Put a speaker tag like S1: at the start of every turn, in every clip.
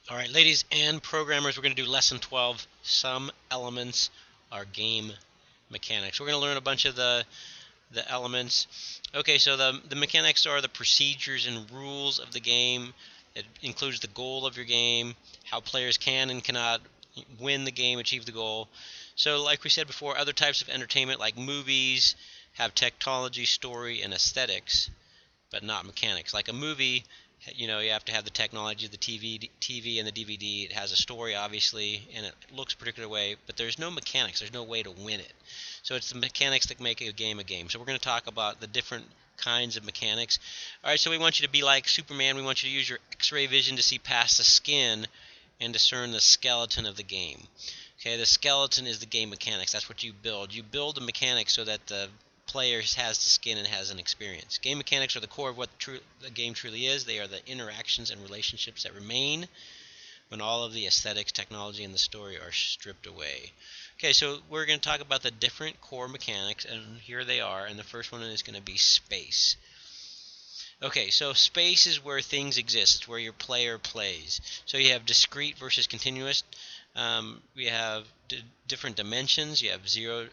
S1: All right, ladies and programmers, we're going to do lesson 12. Some elements are game mechanics. We're going to learn a bunch of the elements. Okay, so the mechanics are the procedures and rules of the game. It includes the goal of your game, how players can and cannot win the game, achieve the goal. So like we said before, other types of entertainment like movies have technology, story, and aesthetics, but not mechanics. Like a movie, you have to have the technology, the TV and the DVD. It has a story, obviously, and it looks a particular way, but there's no mechanics. There's no way to win it. So it's the mechanics that make a game a game. So we're going to talk about the different kinds of mechanics. All right, so we want you to be like Superman. We want you to use your X-ray vision to see past the skin and discern the skeleton of the game. Okay, the skeleton is the game mechanics. That's what you build. You build the mechanics so that the player has the skin and has an experience. Game mechanics are the core of what the game truly is. They are the interactions and relationships that remain when all of the aesthetics, technology, and the story are stripped away. Okay, so we're going to talk about the different core mechanics, and here they are, and the first one is going to be space. Okay, so space is where things exist. It's where your player plays. So you have discrete versus continuous. We have different dimensions. You have zero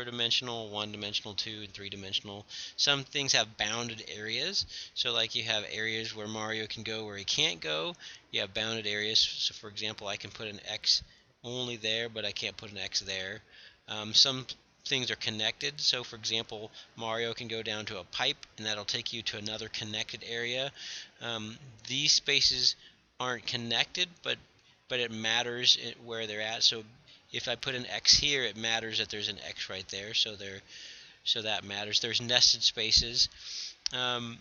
S1: dimensional, one dimensional, two, and three dimensional. Some things have bounded areas. So like you have areas where Mario can go where he can't go. You have bounded areas. So for example, I can put an X only there, but I can't put an X there. Some things are connected. So for example, Mario can go down to a pipe and that'll take you to another connected area. These spaces aren't connected, but it matters where they're at. So if I put an X here, it matters that there's an X right there. So that matters. There's nested spaces. Um,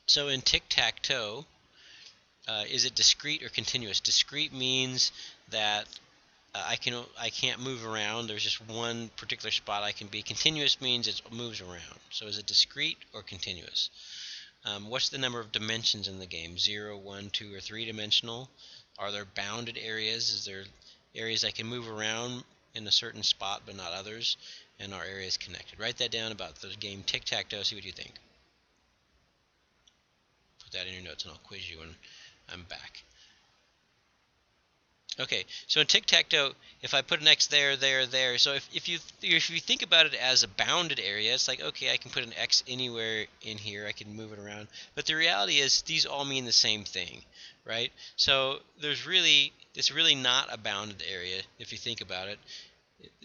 S1: so in tic-tac-toe, is it discrete or continuous? Discrete means that I can't move around. There's just one particular spot I can be. Continuous means it moves around. So is it discrete or continuous? What's the number of dimensions in the game? 0, 1, 2, or 3 dimensional? Are there bounded areas? Is there areas I can move around in a certain spot but not others? And are areas connected? Write that down about the game tic-tac-toe. See what you think. Put that in your notes and I'll quiz you when I'm back. Okay, so in tic-tac-toe, if I put an X there, there, so if you think about it as a bounded area, it's like, okay, I can put an X anywhere in here, I can move it around. But the reality is these all mean the same thing, right? So it's really not a bounded area if you think about it.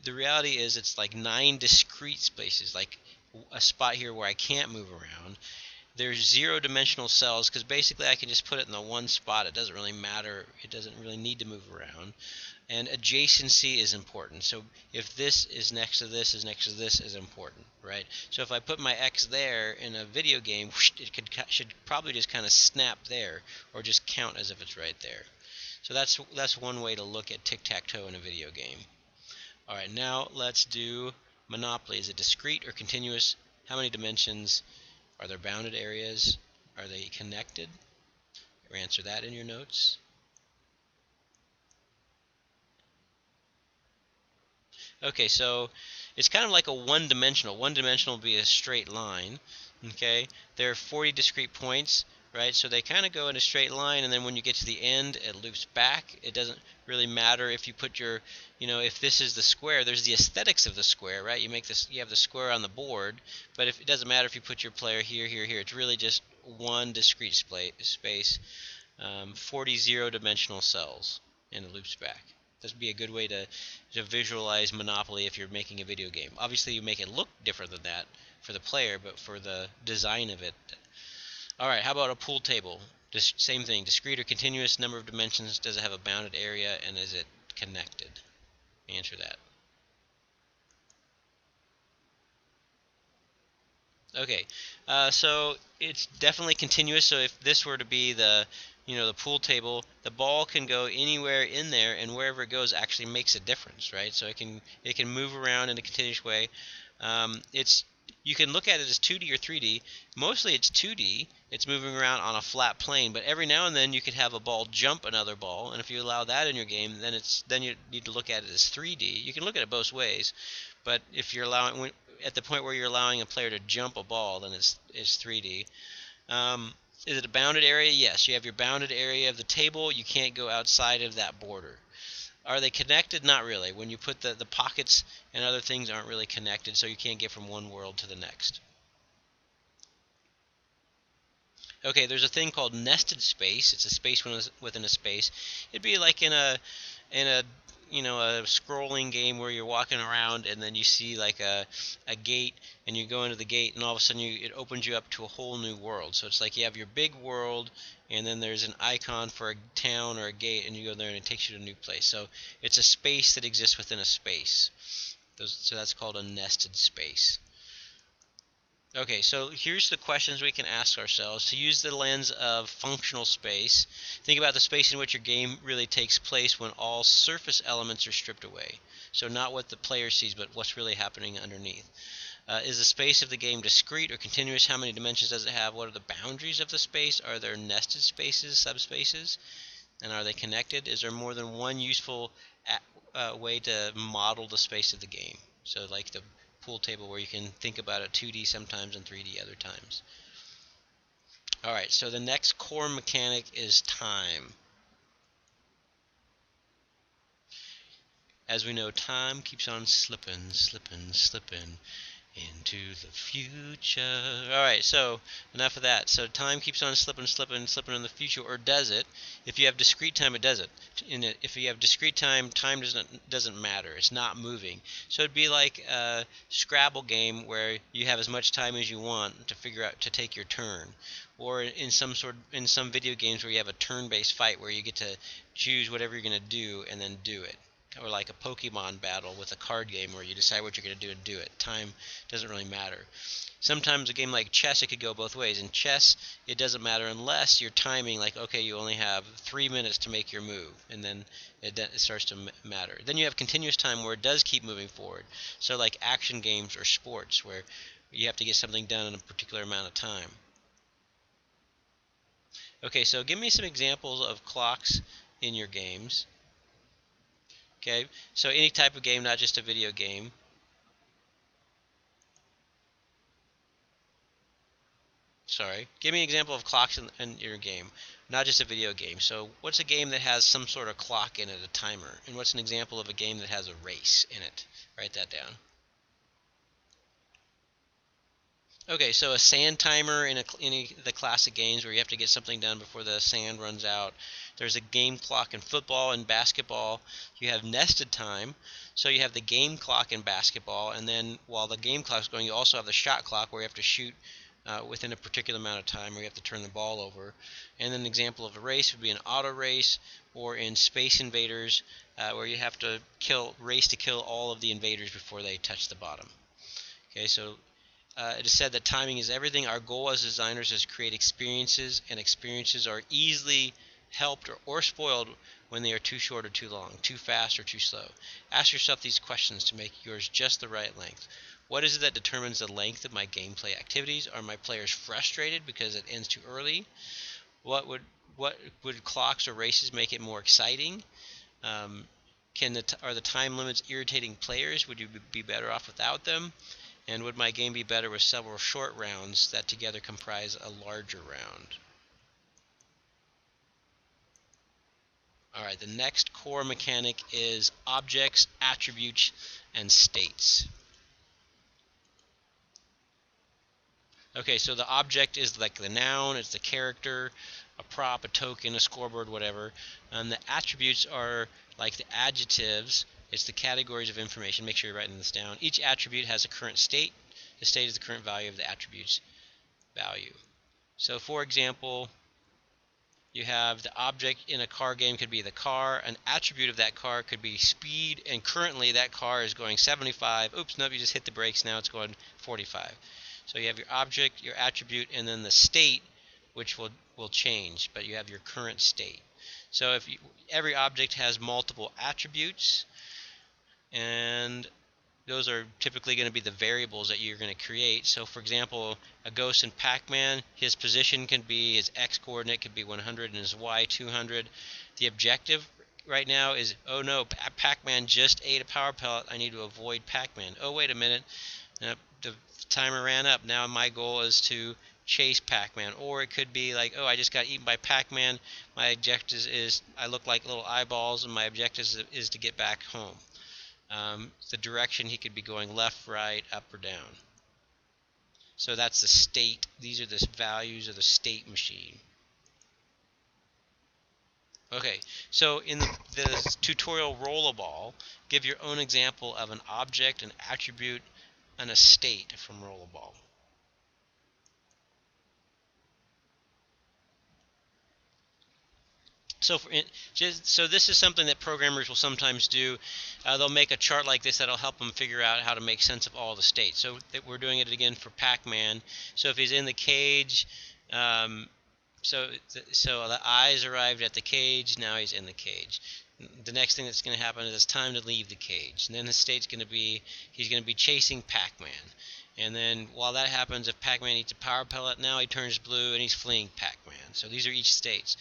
S1: The reality is it's like 9 discrete spaces, like a spot here where I can't move around. There's zero-dimensional cells because basically I can just put it in the one spot. It doesn't really matter. It doesn't really need to move around. And adjacency is important. So if this is next to this is important, right? So if I put my X there in a video game, it should probably just kind of snap there or just count as if it's right there. So that's one way to look at tic-tac-toe in a video game. All right, now let's do Monopoly. Is it discrete or continuous? How many dimensions? Are there bounded areas? Are they connected? Or answer that in your notes. Okay, so it's kind of like a one-dimensional. One-dimensional would be a straight line. Okay, there are 40 discrete points, right? So they kind of go in a straight line, and then when you get to the end, it loops back. It doesn't really matter if you put your, if this is the square, there's the aesthetics of the square, right? You have the square on the board, but if it doesn't matter if you put your player here, here, here. It's really just one discrete space, 40 zero-dimensional cells, and it loops back. This would be a good way to visualize Monopoly if you're making a video game. Obviously, you make it look different than that for the player, but for the design of it. All right, how about a pool table? Just same thing, discrete or continuous, number of dimensions, does it have a bounded area, and is it connected? Answer that. Okay, so it's definitely continuous. So if this were to be the pool table, the ball can go anywhere in there, and wherever it goes actually makes a difference, right? So it can move around in a continuous way. It's You can look at it as 2D or 3D. Mostly it's 2D. It's moving around on a flat plane, but every now and then you could have a ball jump another ball, and if you allow that in your game, then you need to look at it as 3D. You can look at it both ways, but if you're at the point where you're allowing a player to jump a ball, then it's 3D. Um, Is it a bounded area? Yes, you have your bounded area of the table. You can't go outside of that border. Are they connected? Not really. When you put the pockets and other things aren't really connected, so you can't get from one world to the next. Okay, there's a thing called nested space. It's a space within a space. It'd be like in a a scrolling game where you're walking around and then you see like a gate and you go into the gate and all of a sudden it opens you up to a whole new world. So it's like you have your big world and then there's an icon for a town or a gate and you go there and it takes you to a new place. So it's a space that exists within a space. So that's called a nested space. Okay, so here's the questions we can ask ourselves. To use the lens of functional space, think about the space in which your game really takes place when all surface elements are stripped away. So not what the player sees, but what's really happening underneath. Is the space of the game discrete or continuous? How many dimensions does it have? What are the boundaries of the space? Are there nested spaces, subspaces? And are they connected? Is there more than one useful way to model the space of the game? So like the pool table where you can think about it 2D sometimes and 3D other times. Alright, so the next core mechanic is time. As we know, time keeps on slipping, slipping, slipping into the future. Alright, so enough of that. So time keeps on slipping, slipping, slipping in the future, or does it? If you have discrete time, it does it. If you have discrete time, time doesn't matter. It's not moving. So it'd be like a Scrabble game where you have as much time as you want to figure out to take your turn. Or in some video games where you have a turn-based fight where you get to choose whatever you're going to do and then do it. Or like a Pokemon battle with a card game where you decide what you're going to do and do it. Time doesn't really matter. Sometimes a game like chess, it could go both ways. In chess, it doesn't matter unless you're timing, like, okay, you only have 3 minutes to make your move, and then it starts to matter. Then you have continuous time where it does keep moving forward. So like action games or sports where you have to get something done in a particular amount of time. Okay, so give me some examples of clocks in your games. Okay, so any type of game, not just a video game. Sorry, give me an example of clocks in your game, not just a video game. So what's a game that has some sort of clock in it, a timer? And what's an example of a game that has a race in it? Write that down. Okay, so a sand timer in any of the classic games where you have to get something done before the sand runs out. There's a game clock in football and basketball. You have nested time, so you have the game clock in basketball, and then while the game clock's going, you also have the shot clock where you have to shoot within a particular amount of time, where you have to turn the ball over. And then an example of a race would be an auto race, or in Space Invaders, where you have to race to kill all of the invaders before they touch the bottom. Okay, so it is said that timing is everything. Our goal as designers is to create experiences, and experiences are easily helped or spoiled when they are too short or too long, too fast or too slow. Ask yourself these questions to make yours just the right length. What is it that determines the length of my gameplay activities? Are my players frustrated because it ends too early? What would clocks or races make it more exciting? Are the time limits irritating players? Would you be better off without them? And would my game be better with several short rounds that together comprise a larger round? Alright, the next core mechanic is objects, attributes, and states. Okay, so the object is like the noun, it's the character, a prop, a token, a scoreboard, whatever. And the attributes are like the adjectives. It's the categories of information. Make sure you're writing this down. Each attribute has a current state. The state is the current value of the attribute's value. So for example, you have the object in a car game could be the car. An attribute of that car could be speed, and currently that car is going 75. Oops, nope, you just hit the brakes. Now it's going 45. So you have your object, your attribute, and then the state, which will change, but you have your current state. So every object has multiple attributes, and those are typically going to be the variables that you're going to create. So for example, a ghost in Pac-Man, his position can be, his X coordinate could be 100 and his Y 200. The objective right now is, oh no, Pac-Man just ate a power pellet, I need to avoid Pac-Man. Oh wait a minute, the timer ran up. Now my goal is to chase Pac-Man, or it could be like, oh, I just got eaten by Pac-Man. My objective is I look like little eyeballs, and my objective is to get back home. The direction he could be going left, right, up, or down. So that's the state. These are the values of the state machine. Okay, so in the tutorial roll a ball, give your own example of an object, an attribute, and a state from roll a ball. So so this is something that programmers will sometimes do. They'll make a chart like this that'll help them figure out how to make sense of all the states. So we're doing it again for Pac-Man. So if he's in the cage, so the eyes arrived at the cage. Now he's in the cage. The next thing that's going to happen is it's time to leave the cage. And then his state's going to be he's going to be chasing Pac-Man. And then while that happens, if Pac-Man eats a power pellet, now he turns blue and he's fleeing Pac-Man. So these are each states.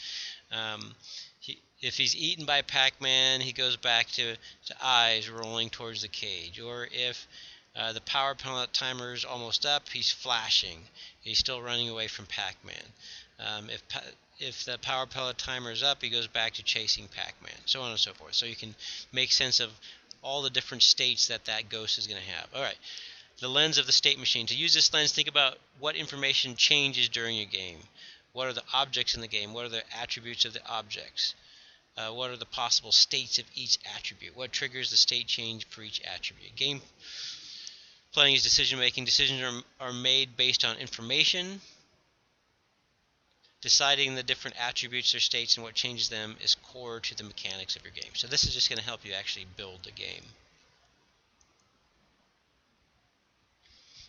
S1: If he's eaten by Pac-Man, he goes back to eyes rolling towards the cage. Or if the power pellet timer is almost up, he's flashing. He's still running away from Pac-Man. If the power pellet timer is up, he goes back to chasing Pac-Man, so on and so forth. So you can make sense of all the different states that ghost is going to have. All right, the lens of the state machine. To use this lens, think about what information changes during your game. What are the objects in the game? What are the attributes of the objects? What are the possible states of each attribute? What triggers the state change for each attribute? Game playing is decision making. Decisions are made based on information. Deciding the different attributes or states and what changes them is core to the mechanics of your game. So this is just going to help you actually build the game.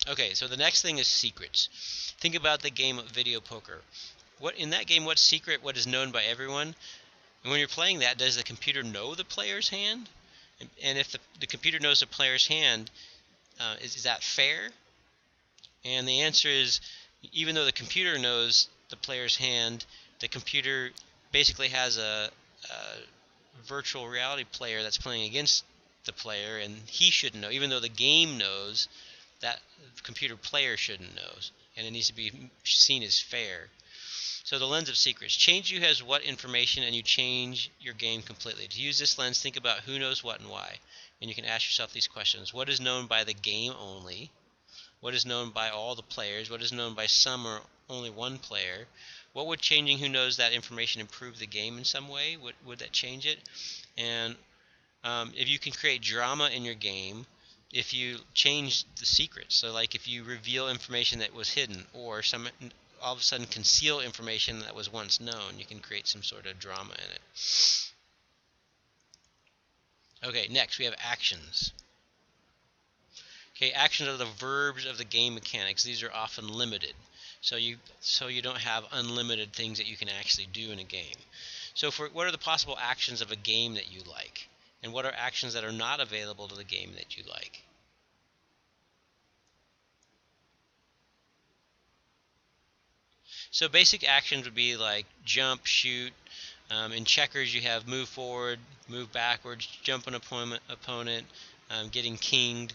S1: Okay, so the next thing is secrets. Think about the game of video poker. In that game, what's secret? What is known by everyone? And when you're playing that, does the computer know the player's hand? And if the computer knows the player's hand, is that fair? And the answer is, even though the computer knows the player's hand, the computer basically has a virtual reality player that's playing against the player, and he shouldn't know, even though the game knows that the computer player shouldn't know, and it needs to be seen as fair. So the lens of secrets. Change who has what information, and you change your game completely. To use this lens, think about who knows what and why. And you can ask yourself these questions. What is known by the game only? What is known by all the players? What is known by some or only one player? What would changing who knows that information improve the game in some way? Would that change it? And if you can create drama in your game, if you change the secrets, so like if you reveal information that was hidden, or all of a sudden conceal information that was once known, you can create some sort of drama in it. Okay, next we have actions. Okay, actions are the verbs of the game mechanics. These are often limited, so you don't have unlimited things that you can actually do in a game. So what are the possible actions of a game that you like? And what are actions that are not available to the game that you like? So basic actions would be like jump, shoot. In checkers, you have move forward, move backwards, jump an opponent, getting kinged.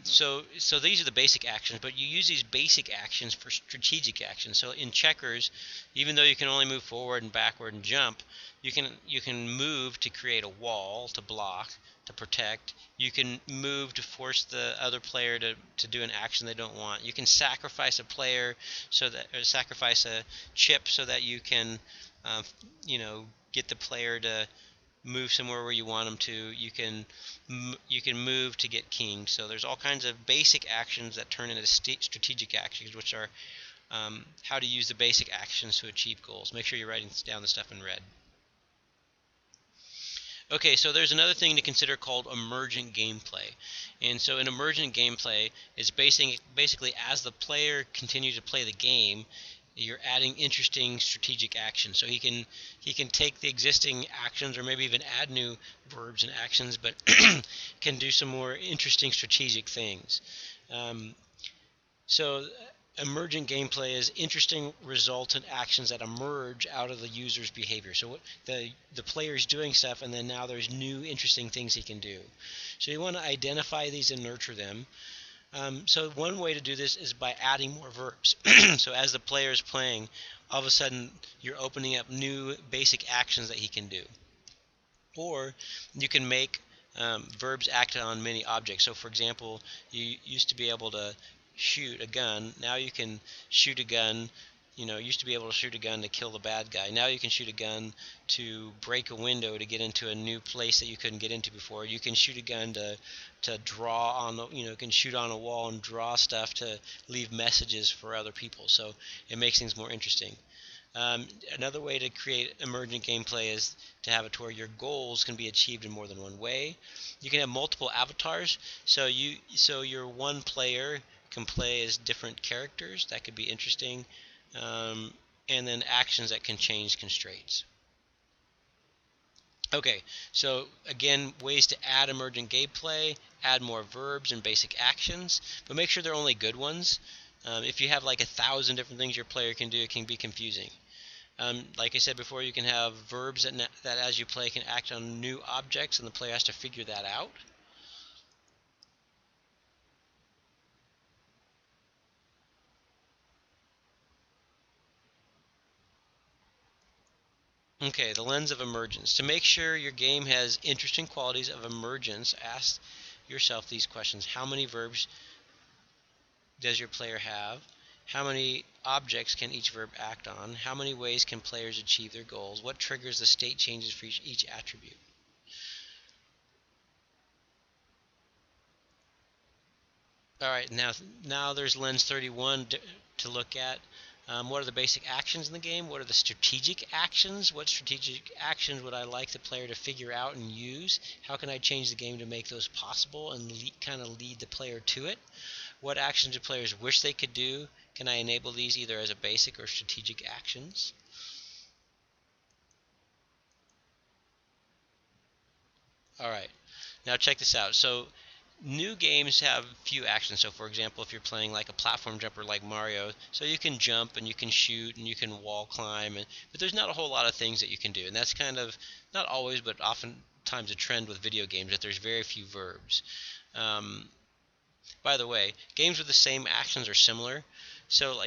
S1: So these are the basic actions, but you use these basic actions for strategic actions. So in checkers, even though you can only move forward and backward and jump, you can move to create a wall to block, to protect. You can move to force the other player to do an action they don't want. You can sacrifice a player or sacrifice a chip so that you can get the player to move somewhere where you want them to. You can move to get king. So there's all kinds of basic actions that turn into strategic actions, which are how to use the basic actions to achieve goals. Make sure you're writing down the stuff in red. Okay, so there's another thing to consider called emergent gameplay. And so an emergent gameplay is basically as the player continues to play the game, you're adding interesting strategic actions. So he can take the existing actions, or maybe even add new verbs and actions, but can do some more interesting strategic things. So emergent gameplay is interesting resultant actions that emerge out of the user's behavior. So the player is doing stuff, and then now there's new interesting things he can do. So you want to identify these and nurture them. So one way to do this is by adding more verbs. So as the player is playing, all of a sudden you're opening up new basic actions that he can do. Or you can make verbs act on many objects. So for example, you used to be able to shoot a gun. Now you can shoot a gun. Used to be able to shoot a gun to kill the bad guy. Now you can shoot a gun to break a window to get into a new place that you couldn't get into before. You can shoot a gun to draw on the, you can shoot on a wall and draw stuff to leave messages for other people. So it makes things more interesting. Another way to create emergent gameplay is to have it to where your goals can be achieved in more than one way. You can have multiple avatars, so your one player can play as different characters. That could be interesting, um, and then actions that can change constraints. Okay, so again, ways to add emergent gameplay, add more verbs and basic actions, but make sure they're only good ones. If you have like 1,000 different things your player can do, it can be confusing. Like I said before, you can have verbs that as you play can act on new objects, and the player has to figure that out. Okay, the lens of emergence. To make sure your game has interesting qualities of emergence, ask yourself these questions. How many verbs does your player have? How many objects can each verb act on? How many ways can players achieve their goals? What triggers the state changes for each attribute? All right, now there's lens 31 to look at. What are the basic actions in the game? What are the strategic actions? What strategic actions would I like the player to figure out and use? How can I change the game to make those possible and kind of lead the player to it? What actions do players wish they could do? Can I enable these either as a basic or strategic actions? All right, now check this out. So new games have few actions. So for example, if you're playing like a platform jumper like Mario, so you can jump and you can shoot and you can wall climb, but there's not a whole lot of things that you can do. And that's kind of, not always, but oftentimes a trend with video games, that there's very few verbs. Um, by the way, games with the same actions are similar. So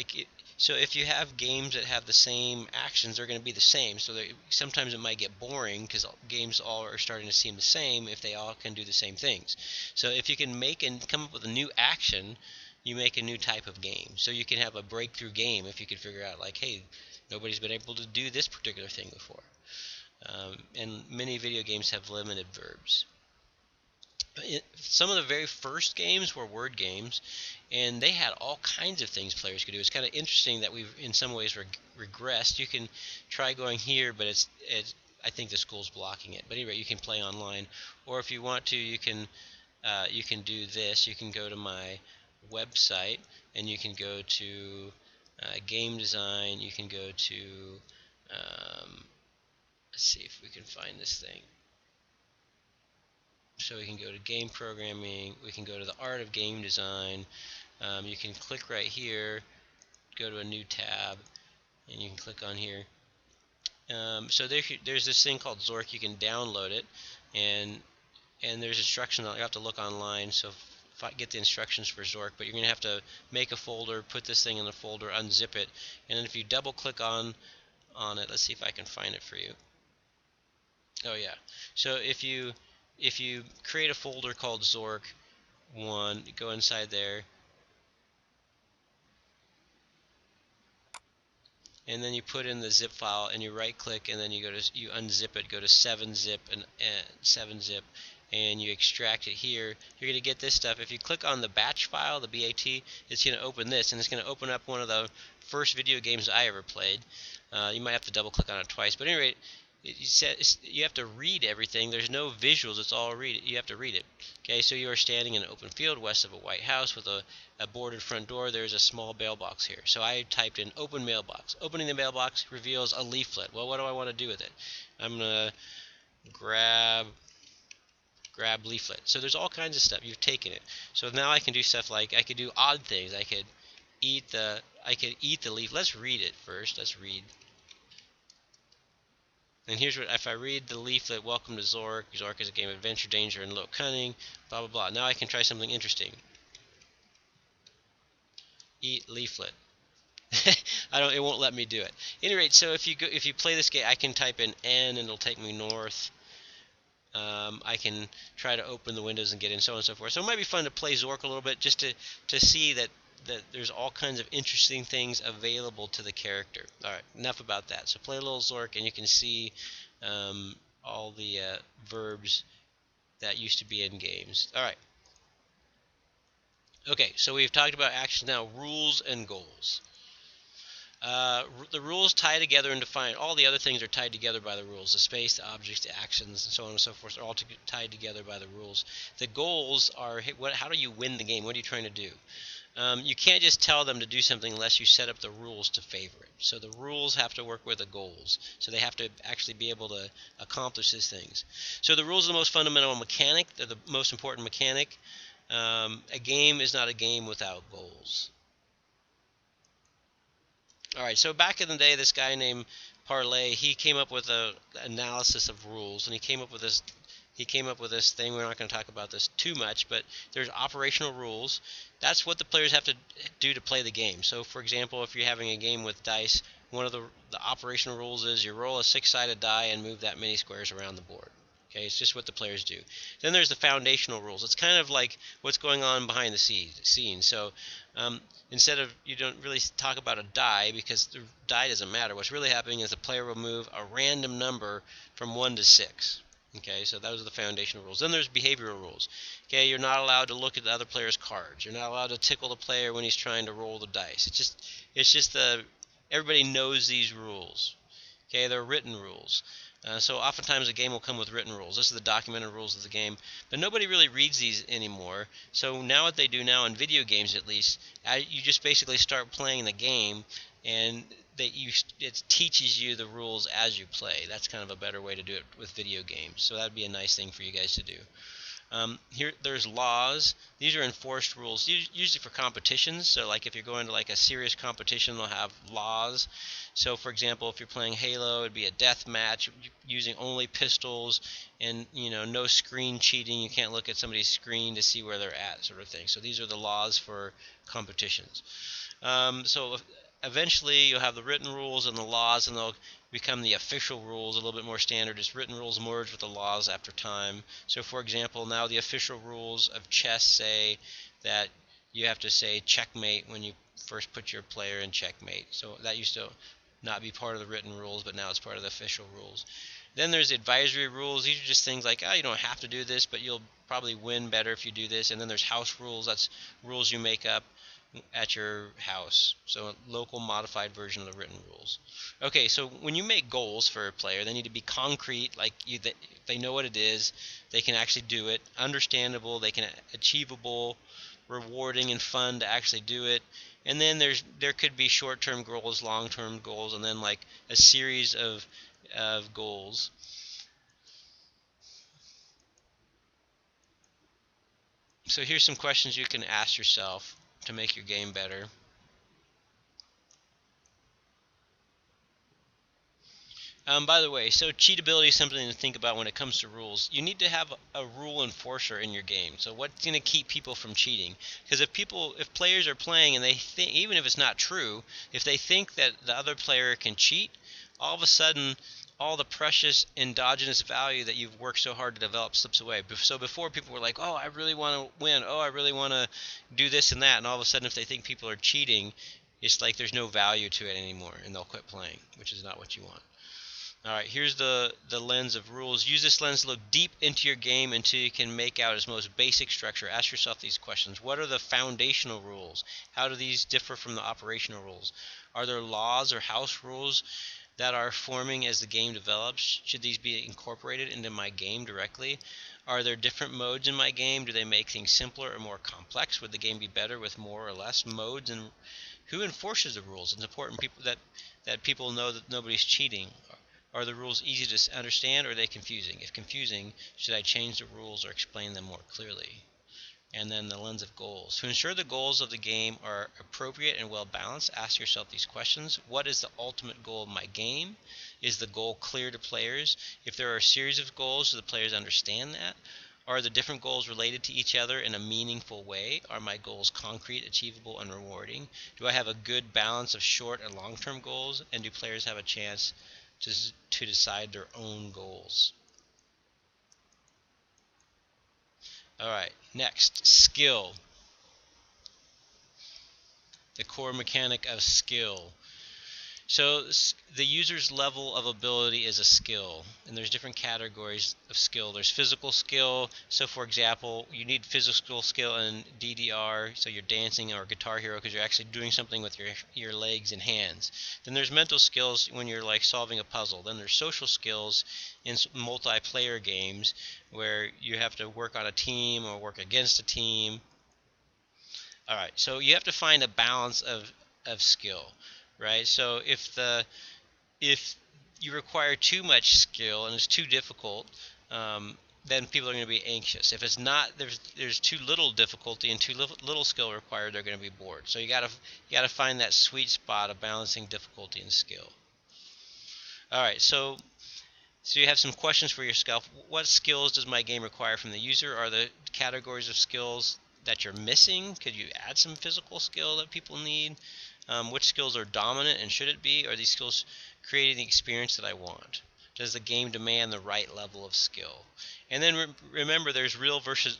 S1: so if you have games that have the same actions, they're going to be the same. So sometimes it might get boring because games all are starting to seem the same if they all can do the same things. So if you can make and come up with a new action, you make a new type of game. So you can have a breakthrough game if you can figure out like, hey, nobody's been able to do this particular thing before. And many video games have limited verbs. Some of the very first games were word games, and they had all kinds of things players could do. It's kind of interesting that we've in some ways regressed. You can try going here, but it's I think the school's blocking it. But anyway, you can play online, or if you want to, you can do this. You can go to my website, and you can go to game design. You can go to let's see if we can find this thing. So we can go to game programming, we can go to the art of game design. You can click right here, go to a new tab, and you can click on here. So there's this thing called Zork. You can download it, and there's instructions. You have to look online. So get the instructions for Zork, but you're going to have to make a folder, put this thing in the folder, unzip it, and then if you double click on it, let's see if I can find it for you. Oh yeah. So if you create a folder called Zork 1, go inside there, and then you put in the zip file and you right click and then you unzip it, go to 7-zip and 7-zip, and you extract it here. You're going to get this stuff. If you click on the batch file, the BAT, it's going to open this, and it's going to open up one of the first video games I ever played. You might have to double click on it twice, but at any rate, you have to read everything. There's no visuals. It's all you have to read it. Okay, so you are standing in an open field west of a white house with a boarded front door. There's a small mailbox here. So I typed in open mailbox. Opening the mailbox reveals a leaflet. Well, what do I want to do with it? I'm going to grab leaflet. So there's all kinds of stuff. You've taken it. So now I can do stuff like I could do odd things. I could eat the leaf. Let's read it first. Let's read. And here's what, if I read the leaflet, welcome to Zork. Zork is a game of adventure, danger, and low cunning, blah, blah, blah. Now I can try something interesting. Eat leaflet. It won't let me do it. At any rate, so if you play this game, I can type in N and it'll take me north. I can try to open the windows and get in, so on and so forth. So it might be fun to play Zork a little bit, just to see that there's all kinds of interesting things available to the character. All right, enough about that. So play a little Zork, and you can see all the verbs that used to be in games. All right. Okay, so we've talked about actions now, rules and goals. The rules tie together and define. All the other things are tied together by the rules. The space, the objects, the actions, and so on and so forth are all tied together by the rules. The goals are, hey, how do you win the game? What are you trying to do? You can't just tell them to do something unless you set up the rules to favor it. So the rules have to work with the goals. So they have to actually be able to accomplish these things. So the rules are the most fundamental mechanic. They're the most important mechanic. A game is not a game without goals. All right, so back in the day, this guy named Parlay, he came up with a analysis of rules, and he came up with this. He came up with this thing. We're not going to talk about this too much, but there's operational rules. That's what the players have to do to play the game. So, for example, if you're having a game with dice, one of the operational rules is you roll a six-sided die and move that many squares around the board. Okay, it's just what the players do. Then there's the foundational rules. It's kind of like what's going on behind the scenes. So instead of, you don't really talk about a die because the die doesn't matter. What's really happening is the player will move a random number from 1 to 6. Okay, so those are the foundational rules. Then there's behavioral rules. Okay, you're not allowed to look at the other player's cards. You're not allowed to tickle the player when he's trying to roll the dice. It's just everybody knows these rules. Okay, they're written rules. So oftentimes a game will come with written rules. This is the documented rules of the game, but nobody really reads these anymore. So now what they do now in video games, at least, you just basically start playing the game, and it teaches you the rules as you play. That's kind of a better way to do it with video games. So that'd be a nice thing for you guys to do. Here, there's laws. These are enforced rules, usually for competitions. So, like if you're going to like a serious competition, they'll have laws. So, for example, if you're playing Halo, it'd be a death match using only pistols, and no screen cheating. You can't look at somebody's screen to see where they're at, sort of thing. So, these are the laws for competitions. So eventually you'll have the written rules and the laws, and they'll become the official rules, a little bit more standard as written rules merge with the laws after time. So for example, now the official rules of chess say that you have to say checkmate when you first put your player in checkmate. So that used to not be part of the written rules, but now it's part of the official rules. Then there's advisory rules. These are just things like, you don't have to do this, but you'll probably win better if you do this. And then there's house rules. That's rules you make up at your house. So a local modified version of the written rules. Okay, so when you make goals for a player, they need to be concrete, like they know what it is, they can actually do it, understandable, they can achievable, rewarding and fun to actually do it. And then there could be short-term goals, long-term goals, and then like a series of goals. So here's some questions you can ask yourself to make your game better. By the way, so cheatability is something to think about when it comes to rules. You need to have a rule enforcer in your game. So what's going to keep people from cheating? Because if players are playing and they think, even if it's not true, if they think that the other player can cheat, all of a sudden all the precious endogenous value that you've worked so hard to develop slips away. So before, people were like, oh, I really want to win. Oh, I really want to do this and that. And all of a sudden, if they think people are cheating, it's like there's no value to it anymore, and they'll quit playing, which is not what you want. Alright, here's the lens of rules. Use this lens to look deep into your game until you can make out its most basic structure. Ask yourself these questions. What are the foundational rules? How do these differ from the operational rules? Are there laws or house rules that are forming as the game develops? Should these be incorporated into my game directly? Are there different modes in my game? Do they make things simpler or more complex? Would the game be better with more or less modes? And who enforces the rules? It's important that people know that nobody's cheating. Are the rules easy to understand, or are they confusing? If confusing, should I change the rules or explain them more clearly? And then the lens of goals. To ensure the goals of the game are appropriate and well balanced, ask yourself these questions. What is the ultimate goal of my game? Is the goal clear to players? If there are a series of goals, do the players understand that? Are the different goals related to each other in a meaningful way? Are my goals concrete, achievable, and rewarding? Do I have a good balance of short and long-term goals? And do players have a chance to decide their own goals? All right, next, skill. The core mechanic of skill. So the user's level of ability is a skill, and there's different categories of skill. There's physical skill. So for example, you need physical skill in DDR, so you're dancing or Guitar Hero because you're actually doing something with your legs and hands. Then there's mental skills when you're like solving a puzzle. Then there's social skills in multiplayer games where you have to work on a team or work against a team. All right, so you have to find a balance of skill, right? So if you require too much skill and it's too difficult, then people are going to be anxious. If it's not, there's too little difficulty and too little skill required, they're going to be bored. So you gotta find that sweet spot of balancing difficulty and skill. All right, so you have some questions for yourself. What skills does my game require from the user? Are the categories of skills that you're missing? Could you add some physical skill that people need? Which skills are dominant and should it be? Are these skills creating the experience that I want? Does the game demand the right level of skill? And then remember, there's real versus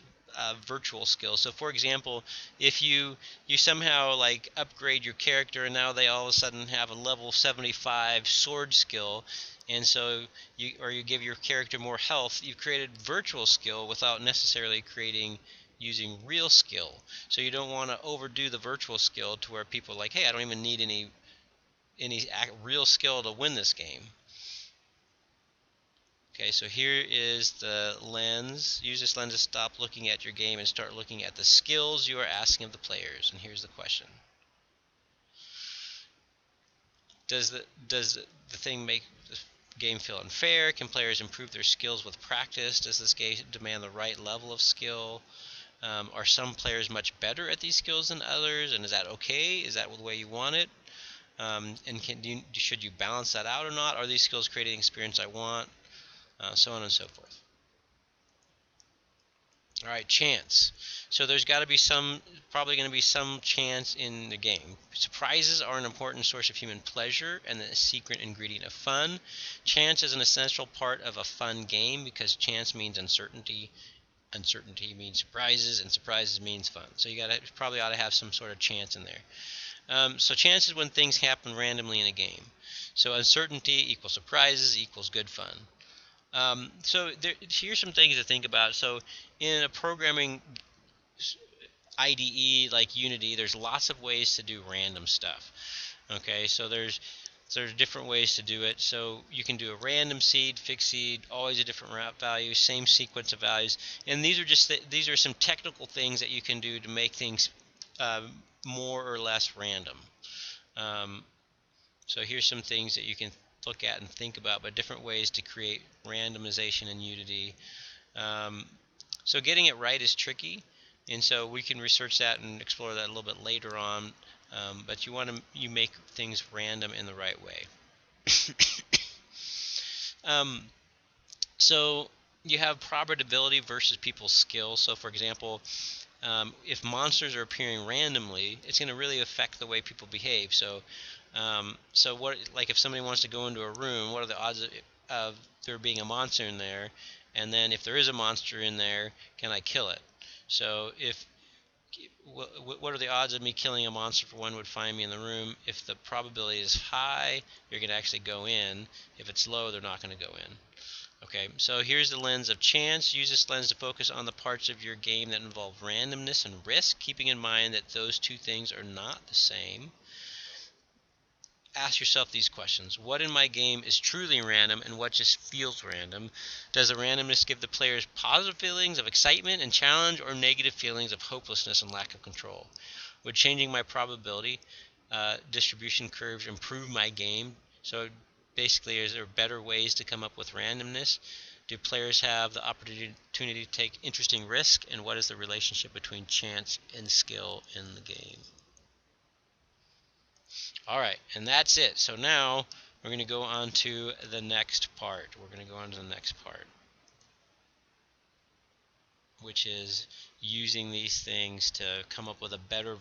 S1: virtual skills. So for example, if you somehow like upgrade your character and now they all of a sudden have a level 75 sword skill, and so you give your character more health, you've created virtual skill without necessarily creating using real skill. So you don't want to overdo the virtual skill to where people are like, hey, I don't even need any real skill to win this game. Okay, so here is the lens. Use this lens to stop looking at your game and start looking at the skills you are asking of the players. And here's the question. Does the thing make the game feel unfair? Can players improve their skills with practice? Does this game demand the right level of skill? Are some players much better at these skills than others? And is that okay? Is that the way you want it? And should you balance that out or not? Are these skills creating the experience I want? So on and so forth. All right, chance. So there's got to be probably going to be some chance in the game. Surprises are an important source of human pleasure and the secret ingredient of fun. Chance is an essential part of a fun game because chance means uncertainty. Uncertainty means surprises, and surprises means fun. So you probably ought to have some sort of chance in there. So chance is when things happen randomly in a game. So uncertainty equals surprises equals good fun. So here's some things to think about. So in a programming IDE like Unity, there's lots of ways to do random stuff. Okay, so there's different ways to do it. So you can do a random seed, fixed seed, always a different route value, same sequence of values. And these are some technical things that you can do to make things more or less random. So here's some things that you can look at and think about, but different ways to create randomization in Unity. So getting it right is tricky, and so we can research that and explore that a little bit later on. But you make things random in the right way. So you have probability versus people's skill. So for example, if monsters are appearing randomly, it's going to really affect the way people behave. So like if somebody wants to go into a room, what are the odds of there being a monster in there? And then if there is a monster in there, can I kill it? So what are the odds of me killing a monster if one would find me in the room? If the probability is high, you're going to actually go in. If it's low, they're not going to go in. Okay, so here's the lens of chance. Use this lens to focus on the parts of your game that involve randomness and risk, keeping in mind that those two things are not the same. Ask yourself these questions. What in my game is truly random and what just feels random? Does the randomness give the players positive feelings of excitement and challenge or negative feelings of hopelessness and lack of control? Would changing my probability distribution curves improve my game? So basically, is there better ways to come up with randomness? Do players have the opportunity to take interesting risk? And what is the relationship between chance and skill in the game? All right, and that's it. So now we're going to go on to the next part. which is using these things to come up with a better